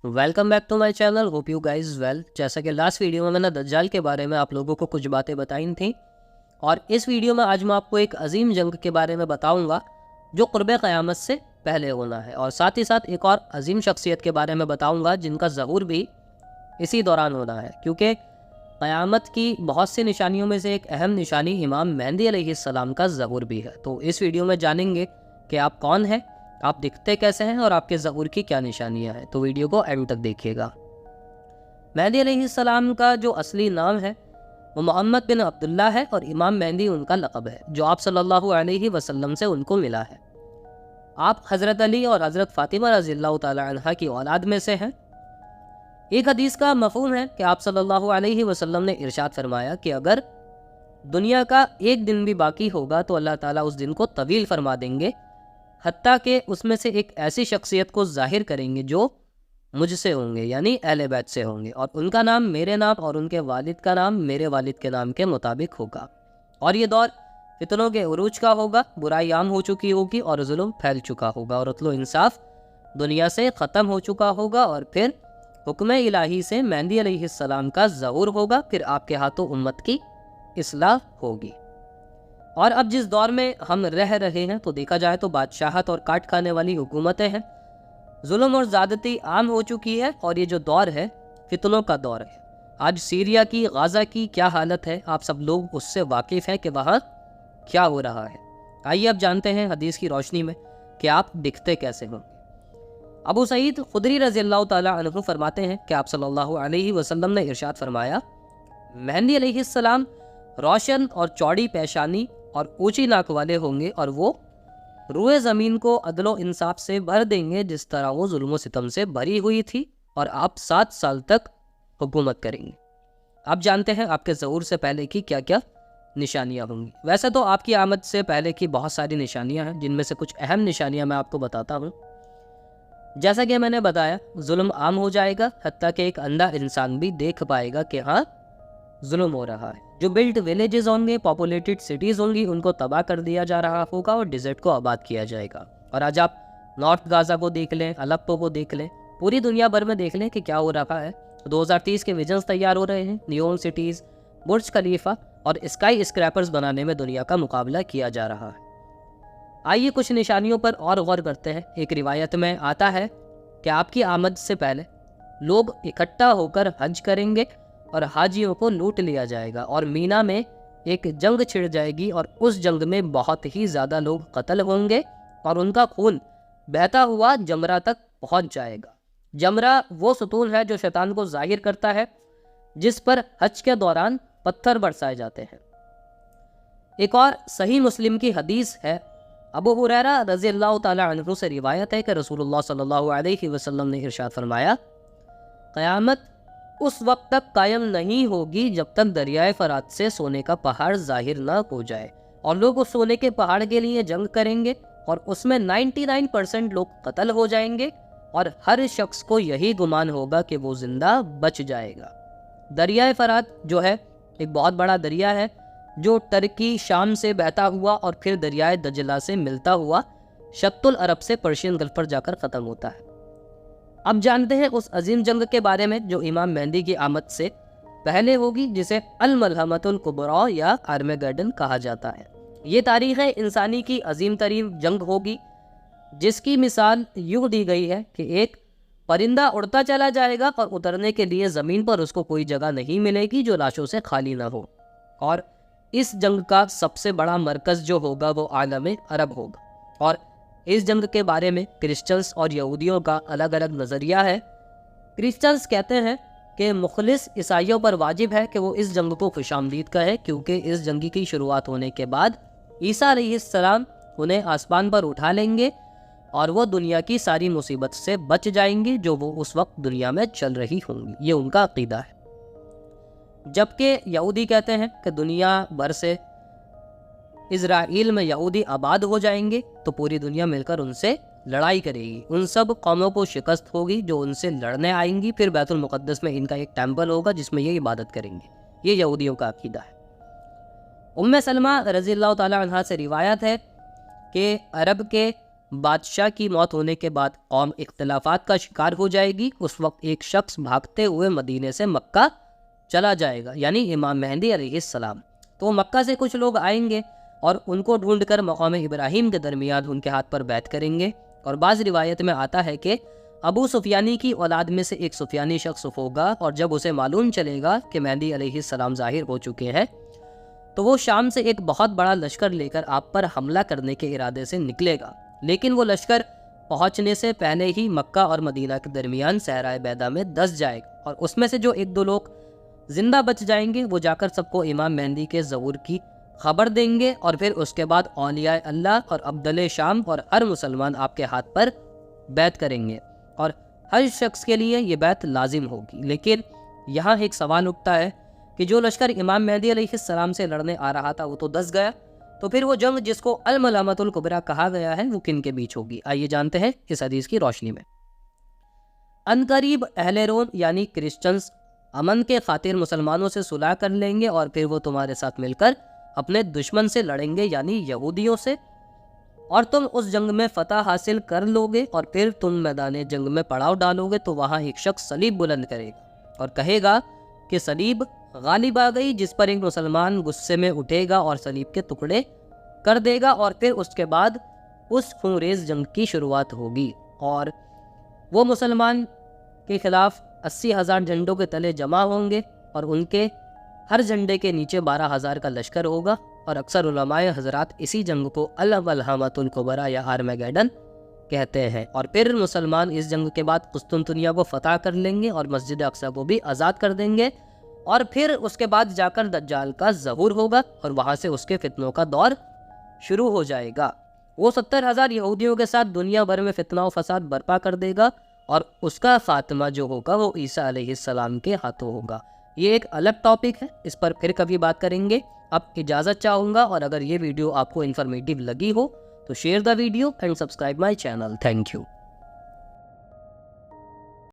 Welcome back to my channel. Hope you guys well. जैसा कि last video में मैंने दज्जाल के बारे में आप लोगों को कुछ बातें बताई थी, और इस वीडियो में आज मैं आपको एक अजीम जंग के बारे में बताऊंगा जो क़ुर्ब क़यामत से पहले होना है, और साथ ही साथ एक और अजीम शख्सियत के बारे में बताऊंगा जिनका ज़हूर भी इसी दौरान होना है, क्योंकि क़यामत की बहुत सी निशानियों में से एक अहम निशानी इमाम मेहदी अलैहिस्सलाम का ज़हूर भी है। तो इस वीडियो में जानेंगे कि आप कौन हैं, आप दिखते कैसे हैं और आपके ज़हूर की क्या निशानियां हैं। तो वीडियो को एंड तक देखिएगा। मेहदी अलैहिस्सलाम का जो असली नाम है वो मोहम्मद बिन अब्दुल्ला है, और इमाम मेहदी उनका लक़ब है जो आप सल्लल्लाहु अलैहि वसल्लम से उनको मिला है। आप हज़रत अली और हज़रत फ़ातिमा रज़ियल्लाहु तआला अन्हा की औलाद में से हैं। एक हदीस का मफ़हूम है कि आप सल्लल्लाहु अलैहि वसल्लम ने इरशाद फरमाया कि अगर दुनिया का एक दिन भी बाकी होगा तो अल्लाह ताला उस दिन को तवील फरमा देंगे, हत्ता कि उसमें से एक ऐसी शख्सियत को ज़ाहिर करेंगे जो मुझसे होंगे, यानी अहले बैत से होंगे, और उनका नाम मेरे नाम और उनके वालिद का नाम मेरे वालिद के नाम के मुताबिक होगा। और ये दौर फितनों के उरूज का होगा, बुराई आम हो चुकी होगी और जुल्म फैल चुका होगा, और अदल इंसाफ दुनिया से ख़त्म हो चुका होगा, और फिर हुक्म इलाही से मेहदी अलैहिस्सलाम का ज़हूर होगा। फिर आपके हाथों उम्मत की इस्लाह होगी। और अब जिस दौर में हम रह रहे हैं तो देखा जाए तो बादशाहत और काट खाने वाली हुकूमतें हैं, जुल्म और ज़्यादती आम हो चुकी है, और ये जो दौर है फितनों का दौर है। आज सीरिया की, गाज़ा की क्या हालत है, आप सब लोग उससे वाकिफ़ हैं कि वहाँ क्या हो रहा है। आइए अब जानते हैं हदीस की रोशनी में कि आप दिखते कैसे हो। अबू सईद खुदरी रज़ियल्लाहु तआला अन्हु फरमाते हैं कि आप सल्लल्लाहु अलैहि वसल्लम ने इरशाद फरमाया, मेहदी अलैहिस्सलाम रोशन और चौड़ी पेशानी और ऊंची नाक वाले होंगे, और वो रूए ज़मीन को अदलो इंसाफ से भर देंगे जिस तरह वो जुल्म सितम से भरी हुई थी, और आप 7 साल तक हुकूमत करेंगे। आप जानते हैं आपके ज़हूर से पहले की क्या क्या निशानियां होंगी। वैसे तो आपकी आमद से पहले की बहुत सारी निशानियां हैं, जिनमें से कुछ अहम निशानियां मैं आपको बताता हूँ। जैसा कि मैंने बताया, जुल्म आम हो जाएगा, हत्ता कि एक अंधा इंसान भी देख पाएगा कि हाँ जुल्म हो रहा है। जो बिल्ट विलेजेस होंगे, पॉपुलेटेड सिटीज़ होंगी, उनको तबाह कर दिया जा रहा होगा और डिज़र्ट को आबाद किया जाएगा। और आज आप नॉर्थ गाज़ा को देख लें, अलेप्पो को देख लें, पूरी दुनिया भर में देख लें कि क्या हो रहा है। 2030 के विजन्स तैयार हो रहे हैं, नियोन सिटीज़, बुर्ज खलीफा और स्काई स्क्रैपर्स बनाने में दुनिया का मुकाबला किया जा रहा है। आइए कुछ निशानियों पर और गौर करते हैं। एक रिवायत में आता है कि आपकी आमद से पहले लोग इकट्ठा होकर हज करेंगे और हाजियों को लूट लिया जाएगा, और मीना में एक जंग छिड़ जाएगी, और उस जंग में बहुत ही ज़्यादा लोग कत्ल होंगे और उनका खून बहता हुआ जमरा तक पहुंच जाएगा। जमरा वो सुतून है जो शैतान को जाहिर करता है, जिस पर हज के दौरान पत्थर बरसाए जाते हैं। एक और सही मुस्लिम की हदीस है, अबू हुरैरा रज़ियल्लाहु तआला अन्हु से रिवायत है कि रसूलुल्लाह सल्लल्लाहु अलैहि वसल्लम ने इरशाद फरमाया, क़यामत उस वक्त तक कायम नहीं होगी जब तक दरियाए फरात से सोने का पहाड़ जाहिर ना हो जाए, और लोग उस सोने के पहाड़ के लिए जंग करेंगे, और उसमें 99% लोग कत्ल हो जाएंगे, और हर शख्स को यही गुमान होगा कि वो जिंदा बच जाएगा। दरियाए फरात जो है एक बहुत बड़ा दरिया है, जो टर्की शाम से बहता हुआ और फिर दरियाए दजला से मिलता हुआ शत्तुल अरब से पर्शियन गल्फ पर जाकर ख़त्म होता है। अब जानते हैं उस अजीम जंग के बारे में जो इमाम मेहदी की आमद से पहले होगी, जिसे अल मलहमतुल कुबरा या आर्मेगेडन कहा जाता है। ये तारीख़ इंसानी की अजीम तरीन जंग होगी, जिसकी मिसाल यूँ दी गई है कि एक परिंदा उड़ता चला जाएगा और उतरने के लिए ज़मीन पर उसको कोई जगह नहीं मिलेगी जो लाशों से खाली ना हो। और इस जंग का सबसे बड़ा मरकज़ जो होगा वो आलम अरब होगा, और इस जंग के बारे में क्रिश्चियंस और यहूदियों का अलग अलग नज़रिया है। क्रिश्चियंस कहते हैं कि मुखलिस ईसाइयों पर वाजिब है कि वो इस जंग को खुशामदीद कहें, क्योंकि इस जंग की शुरुआत होने के बाद ईसा अलैहिस्सलाम उन्हें आसमान पर उठा लेंगे, और वो दुनिया की सारी मुसीबत से बच जाएंगे जो वो उस वक्त दुनिया में चल रही होंगी। ये उनका अकीदा है। जबकि यहूदी कहते हैं कि दुनिया भर से इज़राइल में यहूदी आबाद हो जाएंगे तो पूरी दुनिया मिलकर उनसे लड़ाई करेगी, उन सब कौमों को शिकस्त होगी जो उनसे लड़ने आएंगी। फिर बैतुल मुक़द्दस में इनका एक टेम्पल होगा जिसमें ये इबादत करेंगे। ये यहूदियों का अकीदा है। उम्मे सलमा रज़ियल्लाहु तआला अन्हा से रिवायत है कि अरब के بادشاہ کی موت ہونے کے بعد قوم اختلافات کا شکار ہو جائے گی، اس وقت ایک شخص بھاگتے ہوئے مدینے سے مکہ چلا جائے گا، یعنی امام مہدی علیہ السلام۔ تو مکہ سے کچھ لوگ آئیں گے اور ان کو ڈھونڈ کر مقام ابراہیم کے درمیان ان کے ہاتھ پر بیعت کریں گے۔ اور بعض روایت میں آتا ہے کہ ابو سفیانی کی اولاد میں سے ایک سفیانی شخص ہوگا، اور جب اسے معلوم چلے گا کہ مہدی علیہ السلام ظاہر ہو چکے ہیں تو وہ شام سے ایک بہت بڑا لشکر لے کر آپ پر حملہ کرنے کے ارادے سے نکلے گا، لیکن وہ لشکر پہنچنے سے پہلے ہی مکہ اور مدینہ کے درمیان صحرائے بیضاء میں دس جائے گا، اور اس میں سے جو ایک دو لوگ زندہ بچ جائیں گے وہ جا کر سب کو امام مہدی کے ظہور کی خبر دیں گے، اور پھر اس کے بعد اولیاء اللہ اور ابدل شام اور ہر مسلمان آپ کے ہاتھ پر بیعت کریں گے، اور ہر شخص کے لیے یہ بیعت لازم ہوگی۔ لیکن یہاں ایک سوال اٹھتا ہے کہ جو لشکر امام مہدی علیہ السلام سے لڑنے آ رہا تھا وہ تو دس گیا، تو پھر وہ جنگ جس کو الملامۃ الکبریٰ کہا گیا ہے وہ کن کے بیچ ہوگی؟ آئیے جانتے ہیں اس حدیث کی روشنی میں۔ عنقریب اہل روم یعنی کرسچنز امن کے خاطر مسلمانوں سے صلح کر لیں گے، اور پھر وہ تمہارے ساتھ مل کر اپنے دشمن سے لڑیں گے یعنی یہودیوں سے، اور تم اس جنگ میں فتح حاصل کر لو گے، اور پھر تم میدان جنگ میں پڑاؤ ڈالو گے تو وہاں ایک شخص صلیب بلند کرے گا اور کہے گا کہ صلیب غالب آ گئی، جس پر ایک مسلمان غصے میں اٹھے گا اور صلیب کے ٹکڑے کر دے گا، اور پھر اس کے بعد اس خونریز جنگ کی شروعات ہوگی، اور وہ مسلمان کے خلاف 80,000 جھنڈوں کے تلے جمع ہوں گے، اور ان کے ہر جھنڈے کے نیچے 12,000 کا لشکر ہوگا، اور اکثر علماء حضرات اسی جنگ کو الملحمۃ الکبریٰ یا آرمیگیڈن کہتے ہیں۔ اور پھر مسلمان اس جنگ کے بعد قسطنطنیہ کو فتح کر لیں گے اور مسجد اقصی کو بھی آزاد کر دیں گے، اور پھر اس کے بعد جا کر دجال کا ظہور ہوگا، اور وہاں سے اس کے فتنوں کا دور شروع ہو جائے گا۔ وہ 70,000 یہودیوں کے ساتھ دنیا بھر میں فتنہ و فساد برپا کر دے گا، اور اس کا خاتمہ جو ہوگا وہ عیسیٰ علیہ السلام کے ہاتھوں ہوگا۔ یہ ایک الگ ٹاپک ہے، اس پر پھر کبھی بات کریں گے۔ اب اجازت چاہوں گا، اور اگر یہ ویڈیو آپ کو انفارمیٹیو لگی ہو تو share the video and subscribe my channel. Thank you.